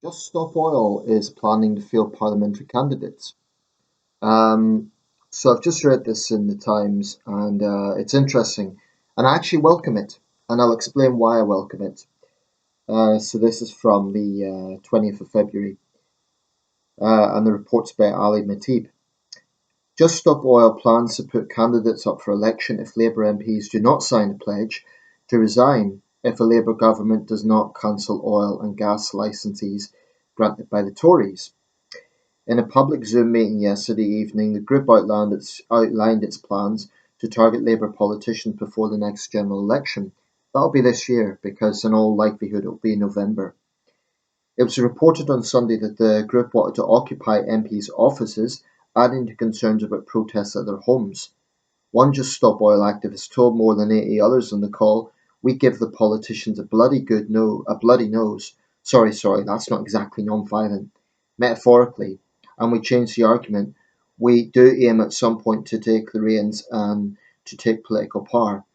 Just Stop Oil is planning to field parliamentary candidates. Um, so I've just read this in the Times, and it's interesting, and I actually welcome it, and I'll explain why I welcome it. So this is from the 20th of February, and the report's by Ali Matib. Just Stop Oil plans to put candidates up for election if Labour MPs do not sign a pledge to resign if a Labour government does not cancel oil and gas licences granted by the Tories. In a public Zoom meeting yesterday evening, the group outlined its plans to target Labour politicians before the next general election. That'll be this year, because in all likelihood it'll be in November. It was reported on Sunday that the group wanted to occupy MPs' offices, adding to concerns about protests at their homes. One Just Stop Oil activist told more than 80 others on the call, "We give the politicians a bloody nose. Sorry, that's not exactly non-violent. Metaphorically, and we change the argument. We do aim at some point to take the reins and to take political power."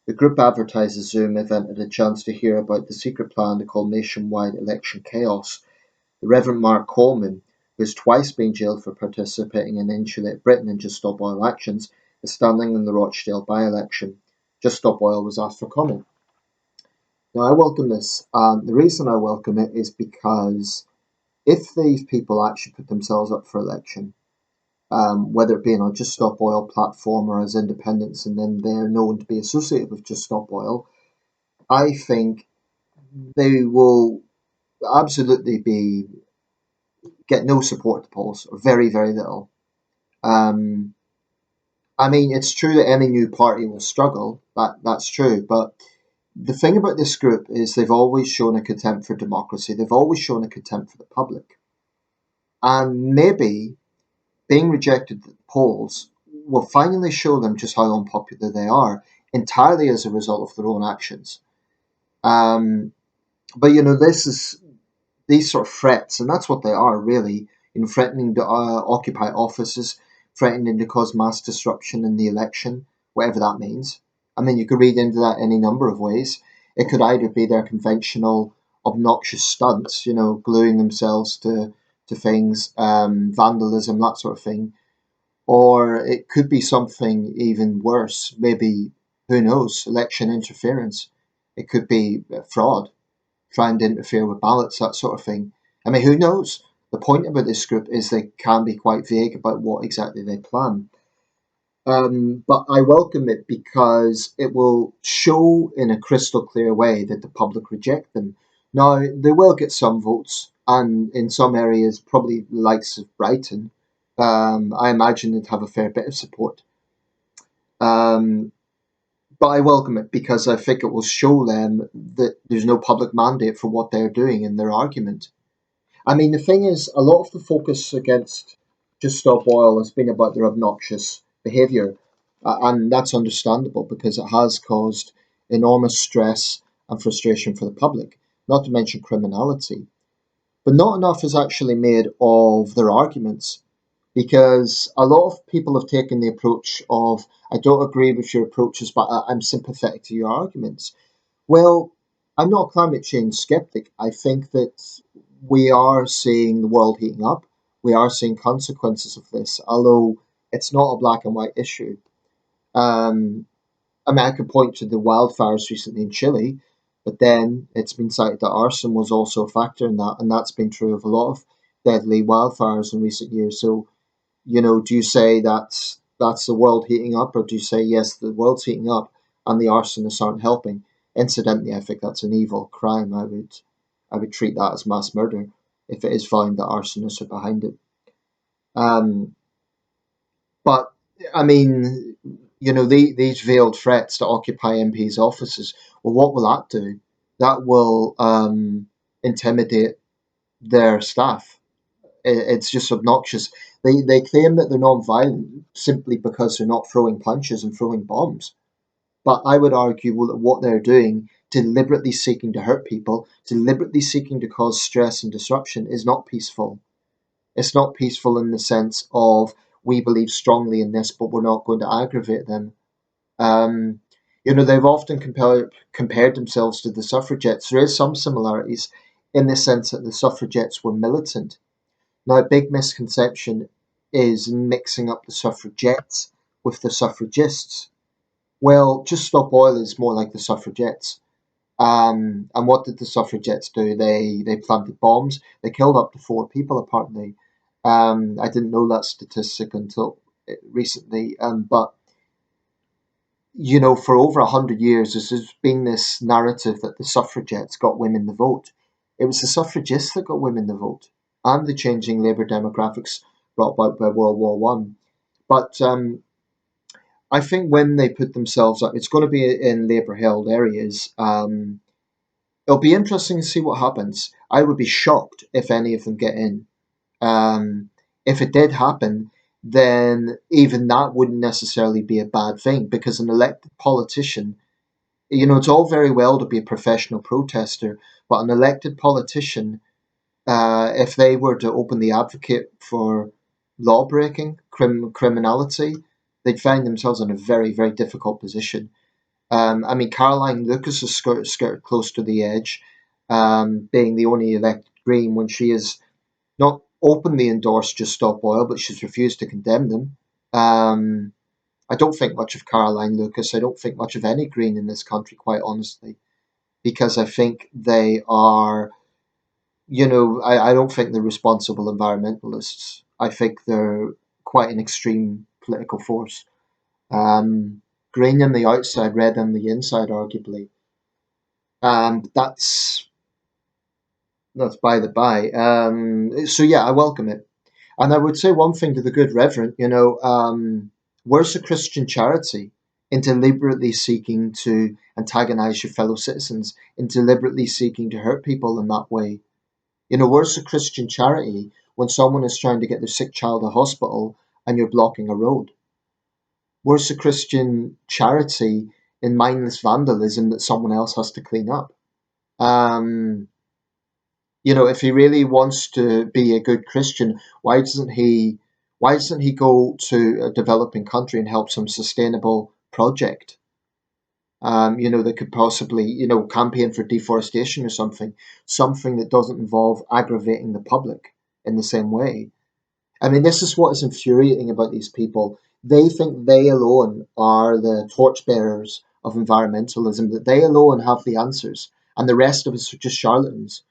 The group advertised the Zoom event as a chance to hear about the secret plan to call nationwide election chaos. The Reverend Mark Coleman, who has twice been jailed for participating in Insulate Britain and Just Stop Oil actions, is standing in the Rochdale by-election. Just Stop Oil was asked for comment. Now, I welcome this. The reason I welcome it is because if these people actually put themselves up for election, whether it be on a Just Stop Oil platform or as independents, and then they're known to be associated with Just Stop Oil, I think they will absolutely be get no support at the polls, or very, very little. Um, I mean, it's true that any new party will struggle. That's true. But the thing about this group is they've always shown a contempt for democracy. They've always shown a contempt for the public. And maybe being rejected at the polls will finally show them just how unpopular they are, entirely as a result of their own actions. Um, but this is these sort of threats, and that's what they are really, in threatening to occupy offices, threatening to cause mass disruption in the election, whatever that means. I mean, you could read into that any number of ways. It could either be their conventional obnoxious stunts, gluing themselves to things, vandalism, that sort of thing, or it could be something even worse, maybe, who knows, election interference. It could be fraud, trying to interfere with ballots, that sort of thing. I mean, who knows? The point about this group is they can be quite vague about what exactly they plan. But I welcome it because it will show in a crystal clear way that the public reject them. Now, they will get some votes, and in some areas, probably the likes of Brighton, I imagine they'd have a fair bit of support. Um, but I welcome it because I think it will show them that there's no public mandate for what they're doing in their argument. I mean, the thing is, a lot of the focus against Just Stop Oil has been about their obnoxious behaviour, and that's understandable because it has caused enormous stress and frustration for the public, not to mention criminality. But not enough is actually made of their arguments because a lot of people have taken the approach of, I don't agree with your approaches, but I'm sympathetic to your arguments. Well, I'm not a climate change skeptic. I think that we are seeing the world heating up. We are seeing consequences of this, although it's not a black and white issue. Um, I mean, I could point to the wildfires recently in Chile, but then it's been cited that arson was also a factor in that, and that's been true of a lot of deadly wildfires in recent years. So, do you say that's the world heating up, or do you say yes, the world's heating up and the arsonists aren't helping? Incidentally, I think that's an evil crime. I would treat that as mass murder if it is found that arsonists are behind it. Um, but I mean, these veiled threats to occupy MPs' offices. Well, what will that do? That will intimidate their staff. It's just obnoxious. They claim that they're non-violent simply because they're not throwing punches and throwing bombs. But I would argue that what they're doing, deliberately seeking to hurt people, deliberately seeking to cause stress and disruption, is not peaceful. It's not peaceful in the sense of we believe strongly in this, but we're not going to aggravate them. Um, they've often compared themselves to the suffragettes. There is some similarities in the sense that the suffragettes were militant. Now, a big misconception is mixing up the suffragettes with the suffragists. Well, Just Stop Oil is more like the suffragettes. And what did the suffragettes do? They planted bombs. They killed up to 4 people, apparently. I didn't know that statistic until recently. But for over 100 years, there's been this narrative that the suffragettes got women the vote. It was the suffragists that got women the vote, and the changing labour demographics brought about by World War One. But I think when they put themselves up, it's going to be in labour-held areas. It'll be interesting to see what happens. I would be shocked if any of them get in. Um, if it did happen, then even that wouldn't necessarily be a bad thing, because an elected politician, it's all very well to be a professional protester, but an elected politician, if they were to openly advocate for law breaking, criminality, they'd find themselves in a very, very difficult position. I mean, Caroline Lucas is skirted close to the edge, being the only elected Green when she has not openly endorsed Just Stop Oil, but she's refused to condemn them. Um, I don't think much of Caroline Lucas. I don't think much of any Green in this country, quite honestly, because I think they are, I don't think they're responsible environmentalists. I think they're quite an extreme political force. Green on the outside, red on the inside, arguably. That's by the by. So yeah, I welcome it, and I would say one thing to the good Reverend. Where's the Christian charity in deliberately seeking to antagonize your fellow citizens, in deliberately seeking to hurt people in that way? Where's the Christian charity when someone is trying to get their sick child to hospital and you're blocking a road? Where's the Christian charity in mindless vandalism that someone else has to clean up? Um, if he really wants to be a good Christian, why doesn't he go to a developing country and help some sustainable project? That could possibly, campaign for deforestation or something that doesn't involve aggravating the public in the same way. I mean, this is what is infuriating about these people. They think they alone are the torchbearers of environmentalism, that they alone have the answers, and the rest of us are just charlatans.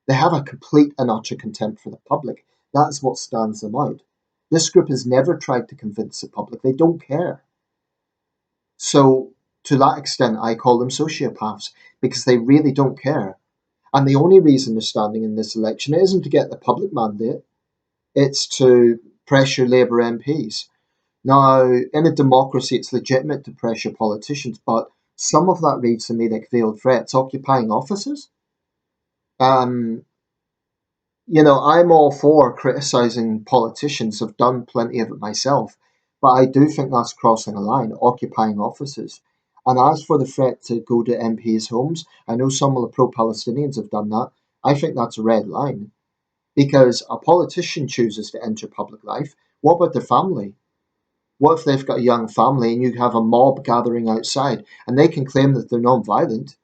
They have a complete and utter contempt for the public. That's what stands them out. This group has never tried to convince the public. They don't care. So, to that extent, I call them sociopaths, because they really don't care. And the only reason they're standing in this election isn't to get the public mandate, it's to pressure Labour MPs. Now, in a democracy, it's legitimate to pressure politicians, but some of that reads to me like veiled threats, occupying offices. Um, I'm all for criticising politicians. I've done plenty of it myself, but I do think that's crossing a line, occupying offices. And as for the threat to go to MPs' homes, I know some of the pro-Palestinians have done that. I think that's a red line, because a politician chooses to enter public life. What about their family? What if they've got a young family and you have a mob gathering outside and they can claim that they're non-violent,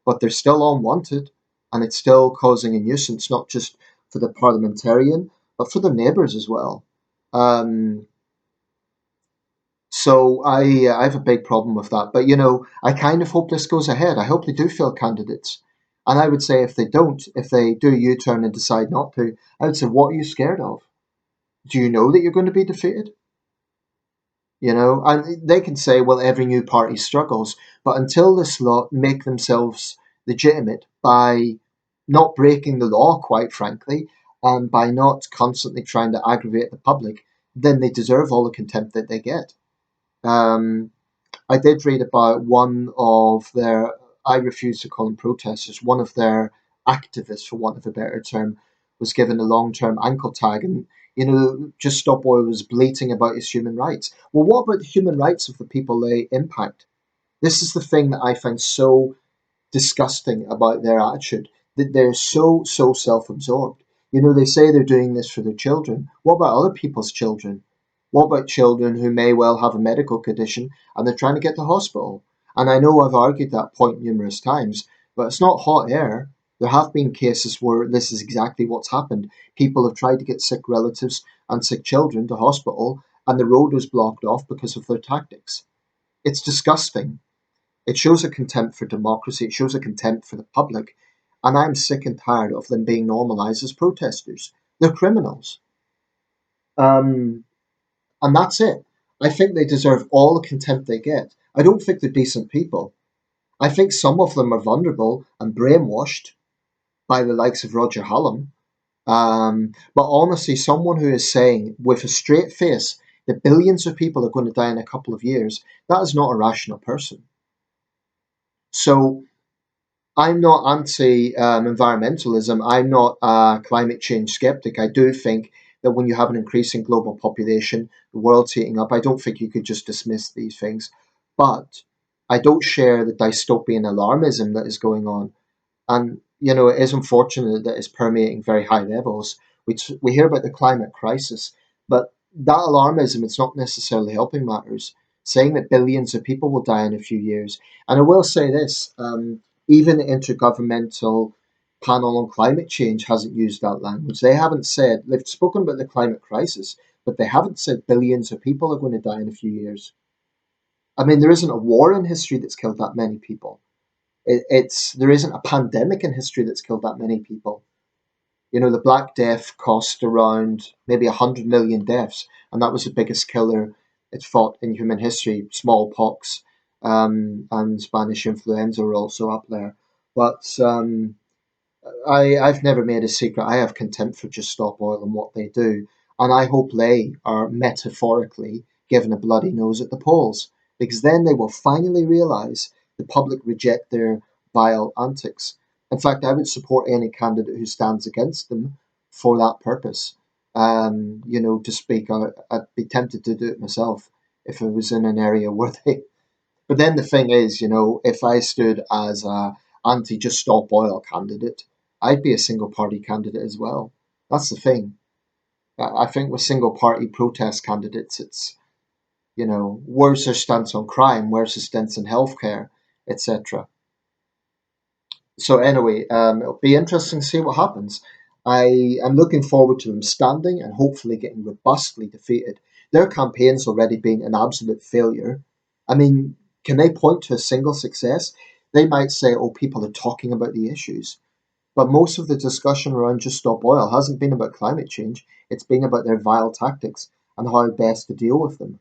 but they're still unwanted, and it's still causing a nuisance, not just for the parliamentarian, but for the neighbours as well. Um, so I have a big problem with that. But I kind of hope this goes ahead. I hope they do fill candidates. And I would say if they don't, if they do U-turn and decide not to, I would say, what are you scared of? Do you know that you're going to be defeated? And they can say, well, every new party struggles, but until this lot make themselves legitimate by not breaking the law, quite frankly, and by not constantly trying to aggravate the public, then they deserve all the contempt that they get. Um, I did read about one of their, I refuse to call them protesters, one of their activists, for want of a better term, was given a long term ankle tag. And, Just Stop Oil was bleating about his human rights. Well, what about the human rights of the people they impact? This is the thing that I find so disgusting about their attitude, that they're so self absorbed. They say they're doing this for their children. What about other people's children? What about children who may well have a medical condition and they're trying to get to hospital? And I know I've argued that point numerous times, but it's not hot air. There have been cases where this is exactly what's happened. People have tried to get sick relatives and sick children to hospital, and the road was blocked off because of their tactics. It's disgusting. It shows a contempt for democracy. It shows a contempt for the public. And I'm sick and tired of them being normalized as protesters. They're criminals. Um, and that's it. I think they deserve all the contempt they get. I don't think they're decent people. I think some of them are vulnerable and brainwashed by the likes of Roger Hallam. But honestly, someone who is saying with a straight face that billions of people are going to die in a couple of years, that is not a rational person. So I'm not anti environmentalism. I'm not a climate change skeptic. I do think that when you have an increasing global population, the world's heating up, I don't think you could just dismiss these things. But I don't share the dystopian alarmism that is going on. And, it is unfortunate that it's permeating very high levels. We hear about the climate crisis, but that alarmism, it's not necessarily helping matters. Saying that billions of people will die in a few years. And I will say this, even the Intergovernmental Panel on Climate Change hasn't used that language. They haven't said, they've spoken about the climate crisis, but they haven't said billions of people are going to die in a few years. I mean, there isn't a war in history that's killed that many people. There isn't a pandemic in history that's killed that many people. The Black Death cost around maybe 100 million deaths, and that was the biggest killer it's fought in human history. Smallpox and Spanish influenza are also up there. But I've never made a secret. I have contempt for Just Stop Oil and what they do. And I hope they are metaphorically given a bloody nose at the polls, because then they will finally realise the public reject their vile antics. In fact, I would support any candidate who stands against them for that purpose. To speak out, I'd be tempted to do it myself if I was in an area where they. But then the thing is, if I stood as a anti Just Stop Oil candidate, I'd be a single party candidate as well. That's the thing. I think with single party protest candidates, it's, where's their stance on crime? Where's their stance on healthcare, etc. So anyway, it'll be interesting to see what happens. I am looking forward to them standing and hopefully getting robustly defeated. Their campaign's already been an absolute failure. I mean, can they point to a single success? They might say, oh, people are talking about the issues. But most of the discussion around Just Stop Oil hasn't been about climate change. It's been about their vile tactics and how best to deal with them.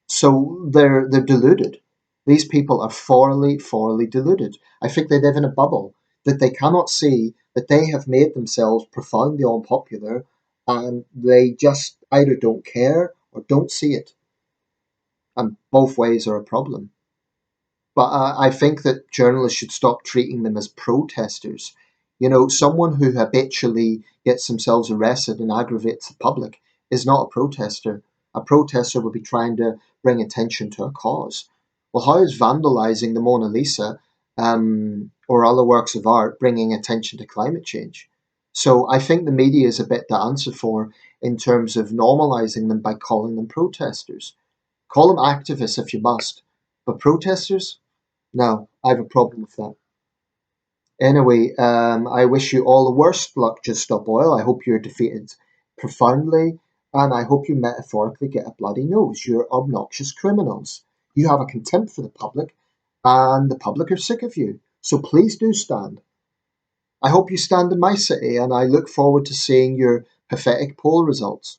So they're deluded. These people are thoroughly deluded. I think they live in a bubble, that they cannot see that they have made themselves profoundly unpopular, and they just either don't care or don't see it. And both ways are a problem. But I think that journalists should stop treating them as protesters. Someone who habitually gets themselves arrested and aggravates the public is not a protester. A protester would be trying to bring attention to a cause. Well, how is vandalizing the Mona Lisa or other works of art bringing attention to climate change? So I think the media is a bit to answer for in terms of normalizing them by calling them protesters. Call them activists if you must, but protesters? No, I have a problem with that. Anyway, I wish you all the worst luck, Just Stop Oil. I hope you're defeated profoundly, and I hope you metaphorically get a bloody nose. You're obnoxious criminals. You have a contempt for the public, and the public are sick of you. So please do stand. I hope you stand in my city, and I look forward to seeing your pathetic poll results.